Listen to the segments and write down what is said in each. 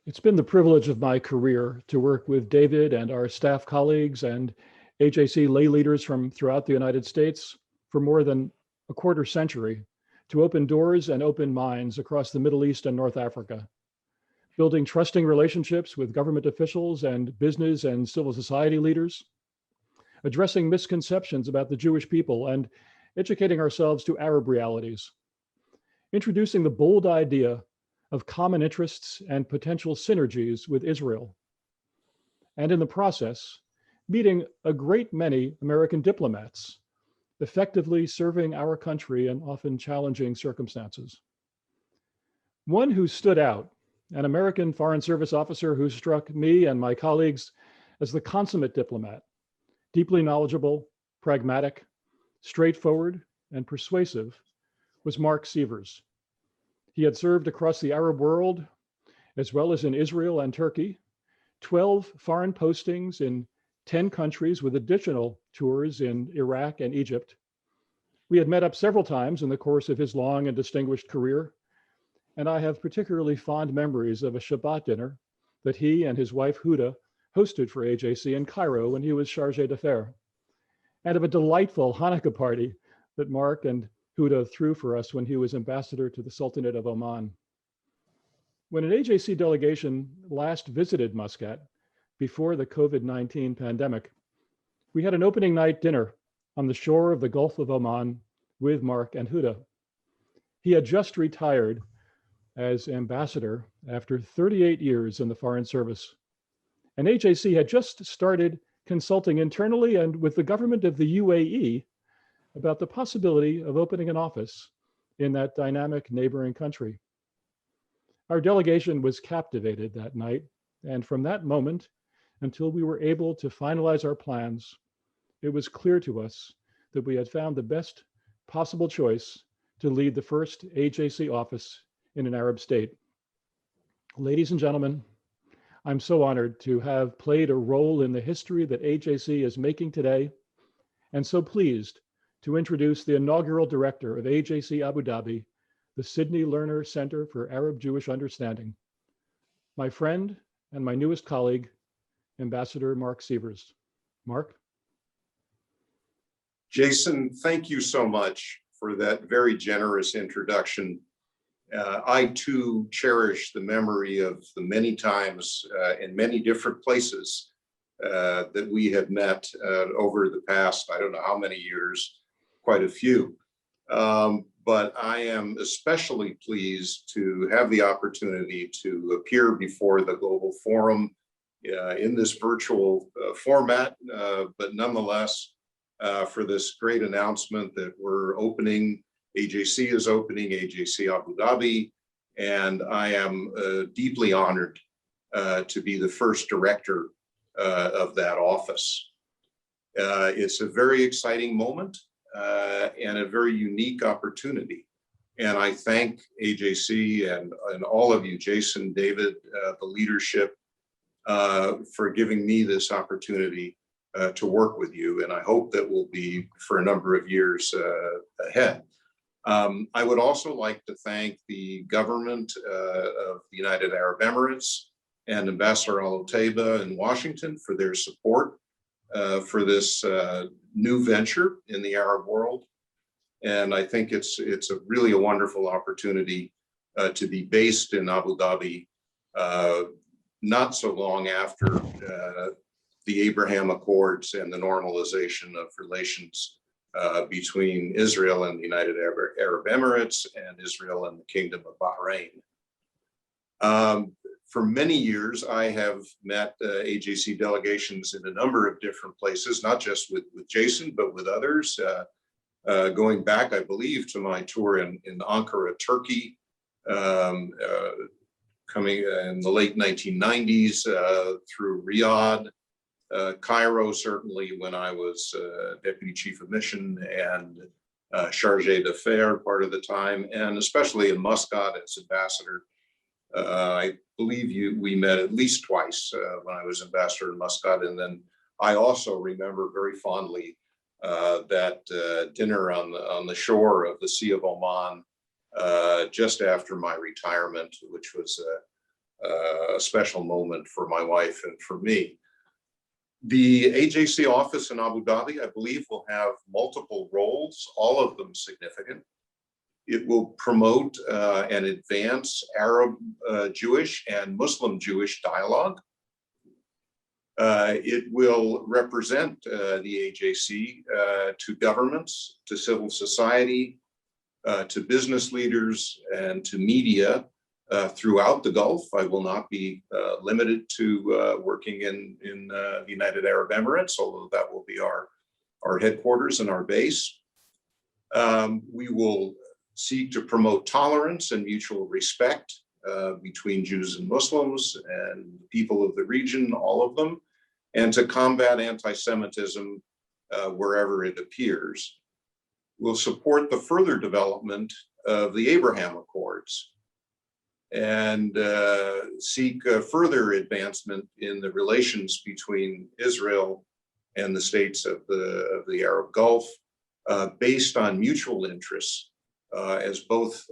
It's been the privilege of my career to work with David and our staff colleagues and AJC lay leaders from throughout the United States for more than a quarter century to open doors and open minds across the Middle East and North Africa, building trusting relationships with government officials and business and civil society leaders, addressing misconceptions about the Jewish people and educating ourselves to Arab realities, introducing the bold idea of common interests and potential synergies with Israel, and in the process, meeting a great many American diplomats, effectively serving our country in often challenging circumstances. One who stood out, an American Foreign Service officer who struck me and my colleagues as the consummate diplomat, deeply knowledgeable, pragmatic, straightforward, and persuasive, was Marc Sievers. He had served across the Arab world, as well as in Israel and Turkey, 12 foreign postings in 10 countries with additional tours in Iraq and Egypt. We had met up several times in the course of his long and distinguished career, and I have particularly fond memories of a Shabbat dinner that he and his wife Huda hosted for AJC in Cairo when he was chargé d'affaires, and of a delightful Hanukkah party that Marc and Huda threw for us when he was ambassador to the Sultanate of Oman. When an AJC delegation last visited Muscat before the COVID-19 pandemic, we had an opening night dinner on the shore of the Gulf of Oman with Marc and Huda. He had just retired as ambassador after 38 years in the Foreign Service. And AJC had just started consulting internally and with the government of the UAE about the possibility of opening an office in that dynamic neighboring country. Our delegation was captivated that night, and from that moment until we were able to finalize our plans, it was clear to us that we had found the best possible choice to lead the first AJC office in an Arab state. Ladies and gentlemen, I'm so honored to have played a role in the history that AJC is making today, and so pleased to introduce the inaugural director of AJC Abu Dhabi, the Sidney Lerner Center for Arab-Jewish Understanding, my friend and my newest colleague, Ambassador Marc Sievers. Marc? Jason, thank you so much for that very generous introduction. I too cherish the memory of the many times in many different places that we have met over the past, I don't know how many years, quite a few. But I am especially pleased to have the opportunity to appear before the Global Forum in this virtual format, but nonetheless, for this great announcement that we're opening. AJC is opening AJC Abu Dhabi, and I am deeply honored to be the first director of that office. It's a very exciting moment and a very unique opportunity. And I thank AJC and all of you, Jason, David, the leadership, for giving me this opportunity to work with you. And I hope that will be for a number of years ahead. I would also like to thank the government of the United Arab Emirates and Ambassador Al-Otaiba in Washington for their support for this new venture in the Arab world. And I think it's really a wonderful opportunity to be based in Abu Dhabi not so long after the Abraham Accords and the normalization of relations between Israel and the United Arab Emirates and Israel and the Kingdom of Bahrain. For many years, I have met AJC delegations in a number of different places, not just with Jason, but with others, going back, I believe, to my tour in Ankara, Turkey, coming in the late 1990s through Riyadh, Cairo, certainly when I was Deputy Chief of Mission and Chargé d'Affaires part of the time, and especially in Muscat as ambassador. I believe we met at least twice when I was ambassador in Muscat, and then I also remember very fondly that dinner on the shore of the Sea of Oman just after my retirement, which was a special moment for my wife and for me. The AJC office in Abu Dhabi, I believe, will have multiple roles, all of them significant. It will promote and advance Arab Jewish and Muslim Jewish dialogue. It will represent the AJC to governments, to civil society, to business leaders, and to media throughout the Gulf. I will not be limited to working in the United Arab Emirates, although that will be our headquarters and our base. We will seek to promote tolerance and mutual respect between Jews and Muslims and people of the region, all of them, and to combat anti-Semitism wherever it appears. We'll support the further development of the Abraham Accords and seek further advancement in the relations between Israel and the states of the Arab Gulf based on mutual interests, as both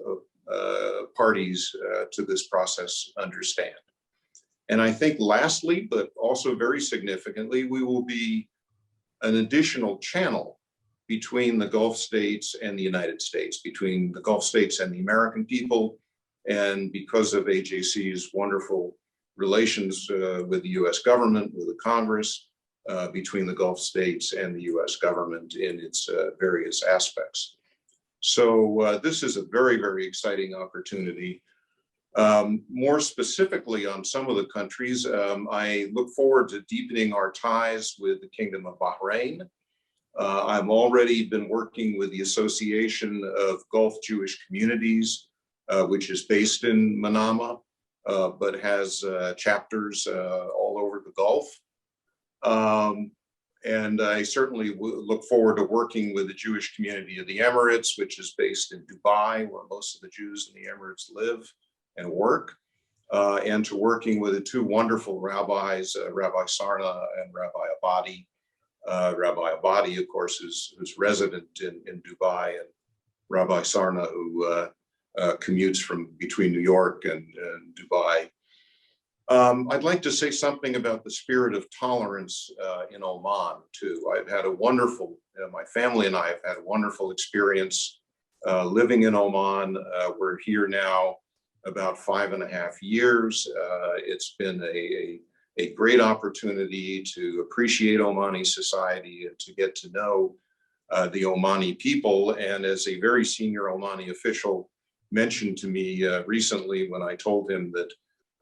parties to this process understand. And I think lastly, but also very significantly, we will be an additional channel between the Gulf states and the United States, between the Gulf states and the American people. And because of AJC's wonderful relations with the US government, with the Congress, between the Gulf states and the US government in its various aspects. So this is a very, very exciting opportunity. More specifically on some of the countries, I look forward to deepening our ties with the Kingdom of Bahrain. I've already been working with the Association of Gulf Jewish Communities, which is based in Manama, but has chapters all over the Gulf. And I certainly look forward to working with the Jewish community of the Emirates, which is based in Dubai, where most of the Jews in the Emirates live and work, and to working with the two wonderful rabbis, Rabbi Sarna and Rabbi Abadi. Rabbi Abadi, of course, who's resident in Dubai, and Rabbi Sarna, who commutes from between New York and Dubai. I'd like to say something about the spirit of tolerance in Oman, too. I've had a wonderful, my family and I have had a wonderful experience living in Oman. We're here now about 5.5 years. It's been a great opportunity to appreciate Omani society and to get to know the Omani people. And as a very senior Omani official mentioned to me recently when I told him that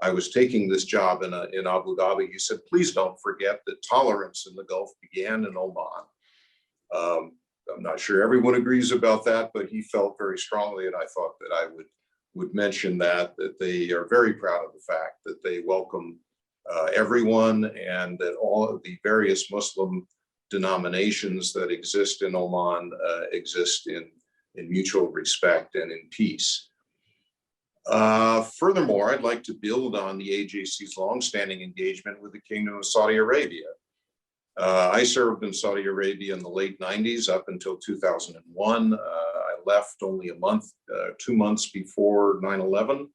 I was taking this job in Abu Dhabi, he said, please don't forget that tolerance in the Gulf began in Oman. I'm not sure everyone agrees about that, but he felt very strongly, and I thought that I would mention that they are very proud of the fact that they welcome everyone, and that all of the various Muslim denominations that exist in Oman exist in mutual respect and in peace. Furthermore, I'd like to build on the AJC's longstanding engagement with the Kingdom of Saudi Arabia. I served in Saudi Arabia in the late 90s up until 2001. I left only 2 months before 9/11.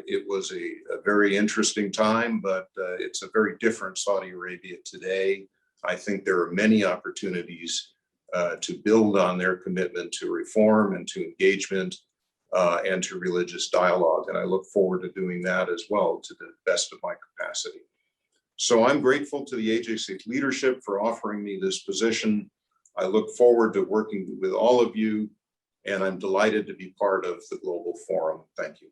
It was a very interesting time, but it's a very different Saudi Arabia today. I think there are many opportunities to build on their commitment to reform and to engagement and to religious dialogue. And I look forward to doing that as well to the best of my capacity. So I'm grateful to the AJC leadership for offering me this position. I look forward to working with all of you, and I'm delighted to be part of the Global Forum. Thank you.